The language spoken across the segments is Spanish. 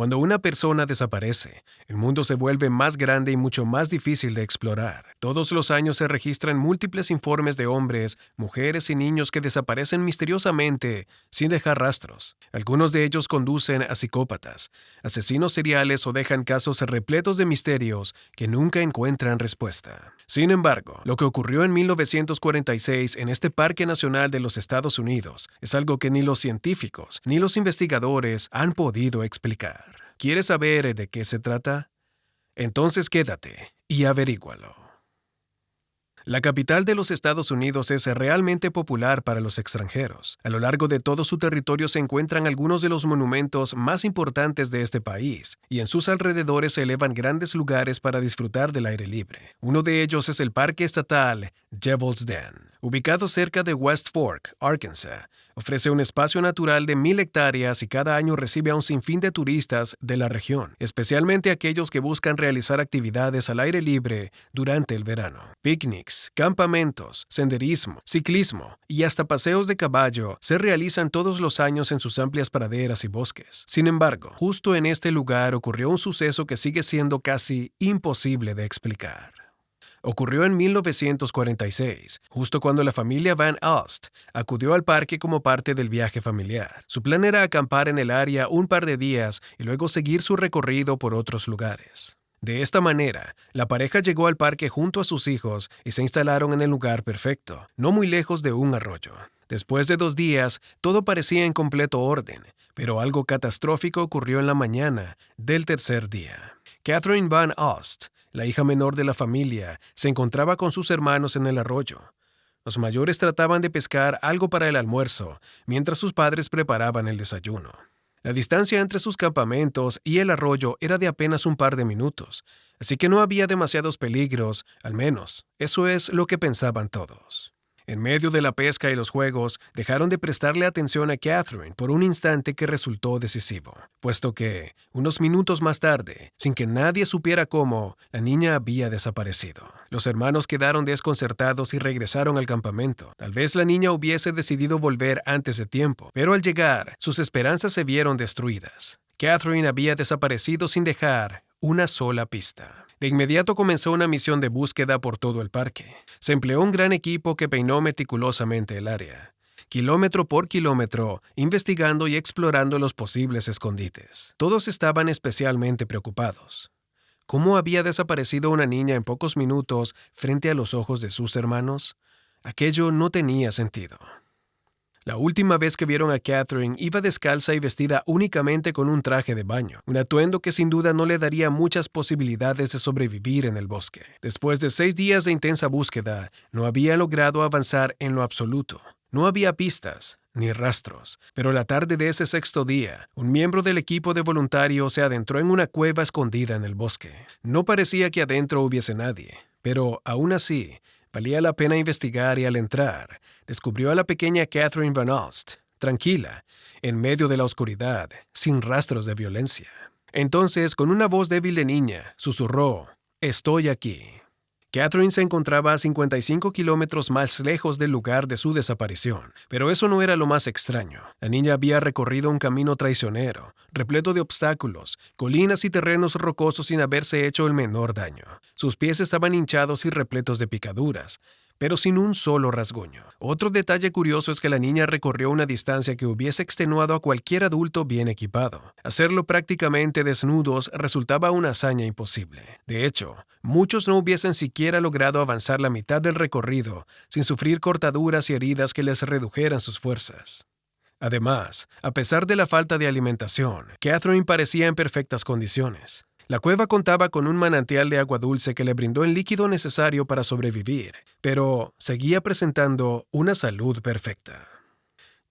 Cuando una persona desaparece, el mundo se vuelve más grande y mucho más difícil de explorar. Todos los años se registran múltiples informes de hombres, mujeres y niños que desaparecen misteriosamente sin dejar rastros. Algunos de ellos conducen a psicópatas, asesinos seriales o dejan casos repletos de misterios que nunca encuentran respuesta. Sin embargo, lo que ocurrió en 1946 en este Parque Nacional de los Estados Unidos es algo que ni los científicos ni los investigadores han podido explicar. ¿Quieres saber de qué se trata? Entonces quédate y averígualo. La capital de los Estados Unidos es realmente popular para los extranjeros. A lo largo de todo su territorio se encuentran algunos de los monumentos más importantes de este país, y en sus alrededores se elevan grandes lugares para disfrutar del aire libre. Uno de ellos es el Parque Estatal Devil's Den, ubicado cerca de West Fork, Arkansas. Ofrece un espacio natural de 1,000 hectáreas y cada año recibe a un sinfín de turistas de la región, especialmente aquellos que buscan realizar actividades al aire libre durante el verano. Picnics, campamentos, senderismo, ciclismo y hasta paseos de caballo se realizan todos los años en sus amplias praderas y bosques. Sin embargo, justo en este lugar ocurrió un suceso que sigue siendo casi imposible de explicar. Ocurrió en 1946, justo cuando la familia Van Alst acudió al parque como parte del viaje familiar. Su plan era acampar en el área un par de días y luego seguir su recorrido por otros lugares. De esta manera, la pareja llegó al parque junto a sus hijos y se instalaron en el lugar perfecto, no muy lejos de un arroyo. Después de 2 días, todo parecía en completo orden, pero algo catastrófico ocurrió en la mañana del tercer día. Catherine Van Alst, la hija menor de la familia, se encontraba con sus hermanos en el arroyo. Los mayores trataban de pescar algo para el almuerzo, mientras sus padres preparaban el desayuno. La distancia entre sus campamentos y el arroyo era de apenas un par de minutos, así que no había demasiados peligros, al menos, eso es lo que pensaban todos. En medio de la pesca y los juegos, dejaron de prestarle atención a Catherine por un instante que resultó decisivo, puesto que, unos minutos más tarde, sin que nadie supiera cómo, la niña había desaparecido. Los hermanos quedaron desconcertados y regresaron al campamento. Tal vez la niña hubiese decidido volver antes de tiempo, pero al llegar, sus esperanzas se vieron destruidas. Catherine había desaparecido sin dejar una sola pista. De inmediato comenzó una misión de búsqueda por todo el parque. Se empleó un gran equipo que peinó meticulosamente el área, kilómetro por kilómetro, investigando y explorando los posibles escondites. Todos estaban especialmente preocupados. ¿Cómo había desaparecido una niña en pocos minutos frente a los ojos de sus hermanos? Aquello no tenía sentido. La última vez que vieron a Catherine iba descalza y vestida únicamente con un traje de baño, un atuendo que sin duda no le daría muchas posibilidades de sobrevivir en el bosque. Después de 6 días de intensa búsqueda, no había logrado avanzar en lo absoluto. No había pistas ni rastros, pero la tarde de ese 6º día, un miembro del equipo de voluntarios se adentró en una cueva escondida en el bosque. No parecía que adentro hubiese nadie, pero aún así, valía la pena investigar y al entrar, descubrió a la pequeña Catherine Van Alst, tranquila, en medio de la oscuridad, sin rastros de violencia. Entonces, con una voz débil de niña, susurró, «Estoy aquí». Catherine se encontraba a 55 kilómetros más lejos del lugar de su desaparición, pero eso no era lo más extraño. La niña había recorrido un camino traicionero, repleto de obstáculos, colinas y terrenos rocosos sin haberse hecho el menor daño. Sus pies estaban hinchados y repletos de picaduras, pero sin un solo rasguño. Otro detalle curioso es que la niña recorrió una distancia que hubiese extenuado a cualquier adulto bien equipado. Hacerlo prácticamente desnudos resultaba una hazaña imposible. De hecho, muchos no hubiesen siquiera logrado avanzar la mitad del recorrido sin sufrir cortaduras y heridas que les redujeran sus fuerzas. Además, a pesar de la falta de alimentación, Catherine parecía en perfectas condiciones. La cueva contaba con un manantial de agua dulce que le brindó el líquido necesario para sobrevivir, pero seguía presentando una salud perfecta.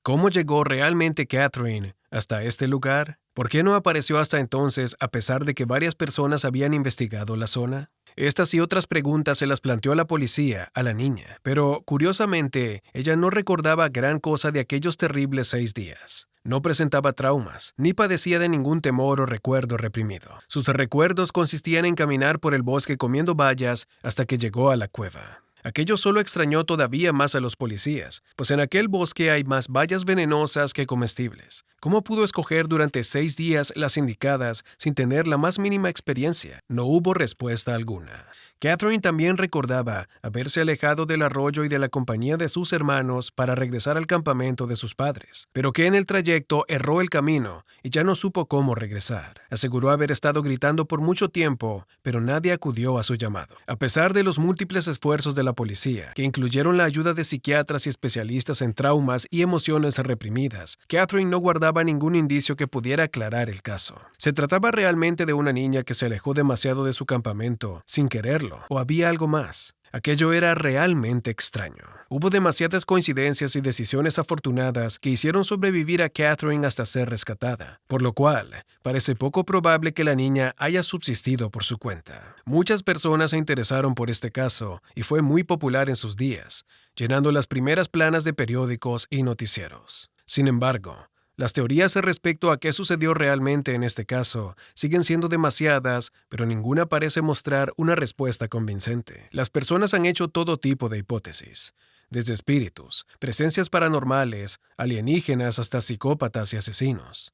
¿Cómo llegó realmente Catherine hasta este lugar? ¿Por qué no apareció hasta entonces a pesar de que varias personas habían investigado la zona? Estas y otras preguntas se las planteó la policía a la niña, pero curiosamente ella no recordaba gran cosa de aquellos terribles 6 días. No presentaba traumas, ni padecía de ningún temor o recuerdo reprimido. Sus recuerdos consistían en caminar por el bosque comiendo bayas hasta que llegó a la cueva. Aquello solo extrañó todavía más a los policías, pues en aquel bosque hay más bayas venenosas que comestibles. ¿Cómo pudo escoger durante 6 días las indicadas sin tener la más mínima experiencia? No hubo respuesta alguna. Catherine también recordaba haberse alejado del arroyo y de la compañía de sus hermanos para regresar al campamento de sus padres, pero que en el trayecto erró el camino y ya no supo cómo regresar. Aseguró haber estado gritando por mucho tiempo, pero nadie acudió a su llamado. A pesar de los múltiples esfuerzos de la policía, que incluyeron la ayuda de psiquiatras y especialistas en traumas y emociones reprimidas, Catherine no guardaba ningún indicio que pudiera aclarar el caso. ¿Se trataba realmente de una niña que se alejó demasiado de su campamento sin quererlo? ¿O había algo más? Aquello era realmente extraño. Hubo demasiadas coincidencias y decisiones afortunadas que hicieron sobrevivir a Catherine hasta ser rescatada, por lo cual parece poco probable que la niña haya subsistido por su cuenta. Muchas personas se interesaron por este caso y fue muy popular en sus días, llenando las primeras planas de periódicos y noticieros. Sin embargo, las teorías respecto a qué sucedió realmente en este caso siguen siendo demasiadas, pero ninguna parece mostrar una respuesta convincente. Las personas han hecho todo tipo de hipótesis, desde espíritus, presencias paranormales, alienígenas hasta psicópatas y asesinos.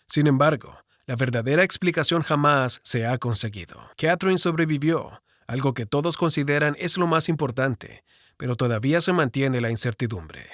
Sin embargo, la verdadera explicación jamás se ha conseguido. Catherine sobrevivió, algo que todos consideran es lo más importante, pero todavía se mantiene la incertidumbre.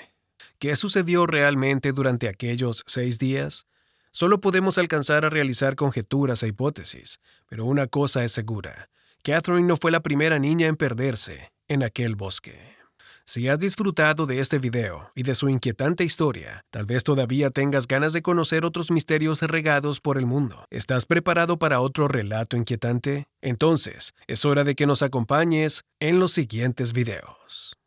¿Qué sucedió realmente durante aquellos 6 días? Solo podemos alcanzar a realizar conjeturas e hipótesis, pero una cosa es segura. Catherine no fue la primera niña en perderse en aquel bosque. Si has disfrutado de este video y de su inquietante historia, tal vez todavía tengas ganas de conocer otros misterios regados por el mundo. ¿Estás preparado para otro relato inquietante? Entonces, es hora de que nos acompañes en los siguientes videos.